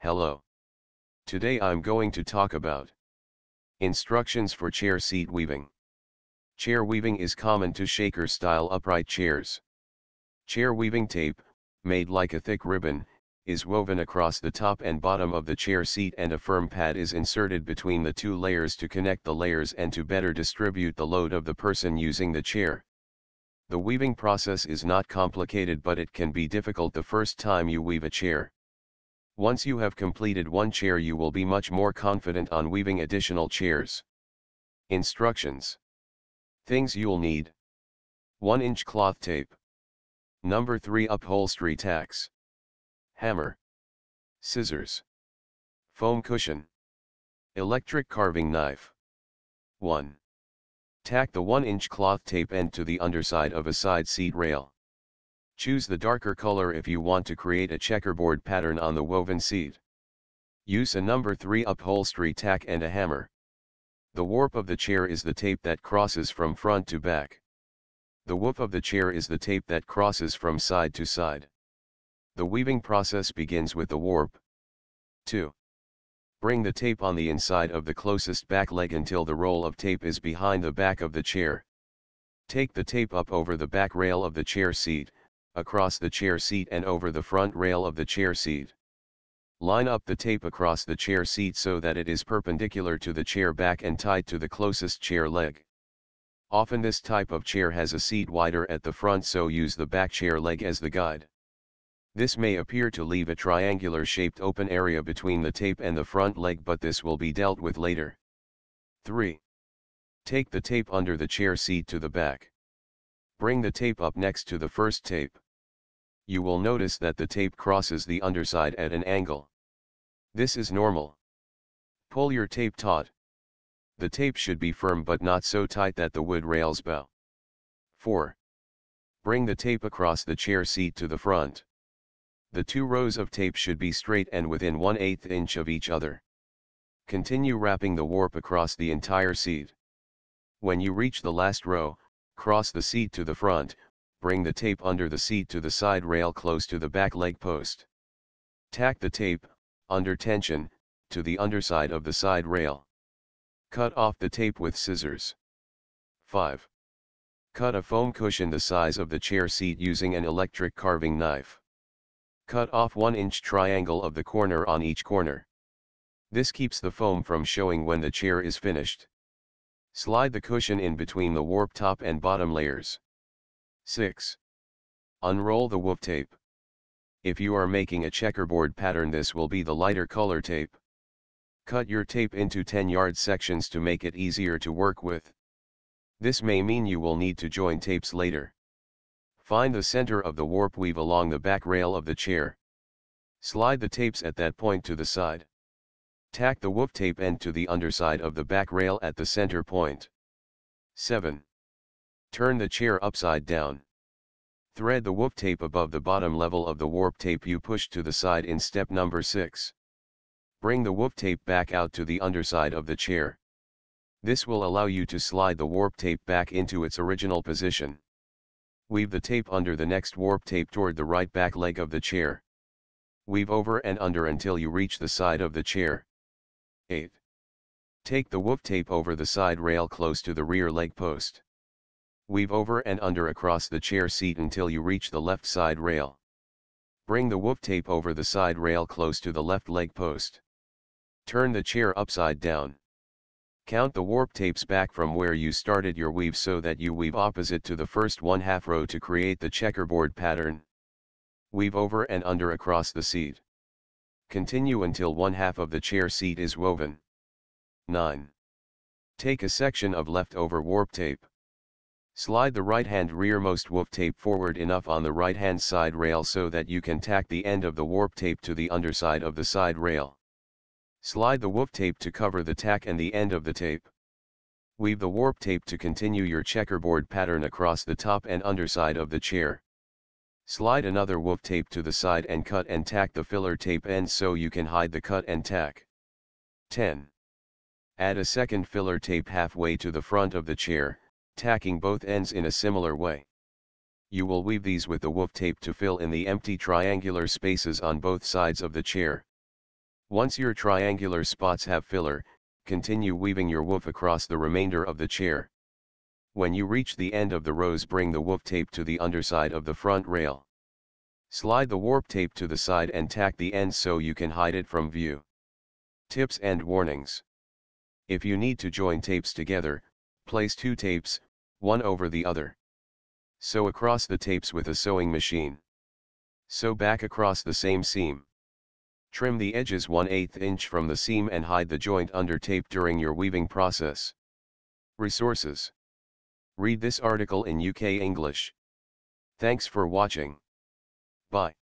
Hello. Today I'm going to talk about instructions for chair seat weaving. Chair weaving is common to shaker-style upright chairs. Chair weaving tape, made like a thick ribbon, is woven across the top and bottom of the chair seat, and a firm pad is inserted between the two layers to connect the layers and to better distribute the load of the person using the chair. The weaving process is not complicated, but it can be difficult the first time you weave a chair. Once you have completed one chair, you will be much more confident on weaving additional chairs. Instructions. Things you'll need: 1-inch cloth tape, number 3 upholstery tacks, hammer, scissors, foam cushion, electric carving knife. 1. Tack the 1-inch cloth tape end to the underside of a side seat rail. Choose the darker color if you want to create a checkerboard pattern on the woven seat. Use a number 3 upholstery tack and a hammer. The warp of the chair is the tape that crosses from front to back. The woof of the chair is the tape that crosses from side to side. The weaving process begins with the warp. 2. Bring the tape on the inside of the closest back leg until the roll of tape is behind the back of the chair. Take the tape up over the back rail of the chair seat, across the chair seat and over the front rail of the chair seat. Line up the tape across the chair seat so that it is perpendicular to the chair back and tied to the closest chair leg. Often this type of chair has a seat wider at the front, so use the back chair leg as the guide. This may appear to leave a triangular-shaped open area between the tape and the front leg, but this will be dealt with later. 3. Take the tape under the chair seat to the back. Bring the tape up next to the first tape. You will notice that the tape crosses the underside at an angle. This is normal. Pull your tape taut. The tape should be firm but not so tight that the wood rails bow. 4. Bring the tape across the chair seat to the front. The two rows of tape should be straight and within 1/8 inch of each other. Continue wrapping the warp across the entire seat. When you reach the last row, cross the seat to the front. Bring the tape under the seat to the side rail close to the back leg post. Tack the tape, under tension, to the underside of the side rail. Cut off the tape with scissors. 5. Cut a foam cushion the size of the chair seat using an electric carving knife. Cut off 1-inch triangle of the corner on each corner. This keeps the foam from showing when the chair is finished. Slide the cushion in between the warp top and bottom layers. 6. Unroll the woof tape. If you are making a checkerboard pattern, this will be the lighter color tape. Cut your tape into 10-yard sections to make it easier to work with. This may mean you will need to join tapes later. Find the center of the warp weave along the back rail of the chair. Slide the tapes at that point to the side. Tack the woof tape end to the underside of the back rail at the center point. 7. Turn the chair upside down. Thread the woof tape above the bottom level of the warp tape you pushed to the side in step number 6. Bring the woof tape back out to the underside of the chair. This will allow you to slide the warp tape back into its original position. Weave the tape under the next warp tape toward the right back leg of the chair. Weave over and under until you reach the side of the chair. 8. Take the woof tape over the side rail close to the rear leg post. Weave over and under across the chair seat until you reach the left side rail. Bring the woof tape over the side rail close to the left leg post. Turn the chair upside down. Count the warp tapes back from where you started your weave so that you weave opposite to the first 1/2 row to create the checkerboard pattern. Weave over and under across the seat. Continue until 1/2 of the chair seat is woven. 9. Take a section of leftover warp tape. Slide the right-hand rearmost woof tape forward enough on the right-hand side rail so that you can tack the end of the warp tape to the underside of the side rail. Slide the woof tape to cover the tack and the end of the tape. Weave the warp tape to continue your checkerboard pattern across the top and underside of the chair. Slide another woof tape to the side and cut and tack the filler tape ends so you can hide the cut and tack. 10. Add a second filler tape halfway to the front of the chair, tacking both ends in a similar way. You will weave these with the woof tape to fill in the empty triangular spaces on both sides of the chair. Once your triangular spots have filler, continue weaving your woof across the remainder of the chair. When you reach the end of the rows, bring the woof tape to the underside of the front rail. Slide the warp tape to the side and tack the end so you can hide it from view. Tips and warnings. If you need to join tapes together, place 2 tapes, one over the other. Sew across the tapes with a sewing machine. Sew back across the same seam. Trim the edges 1/8 inch from the seam and hide the joint under tape during your weaving process. Resources. Read this article in UK English. Thanks for watching. Bye.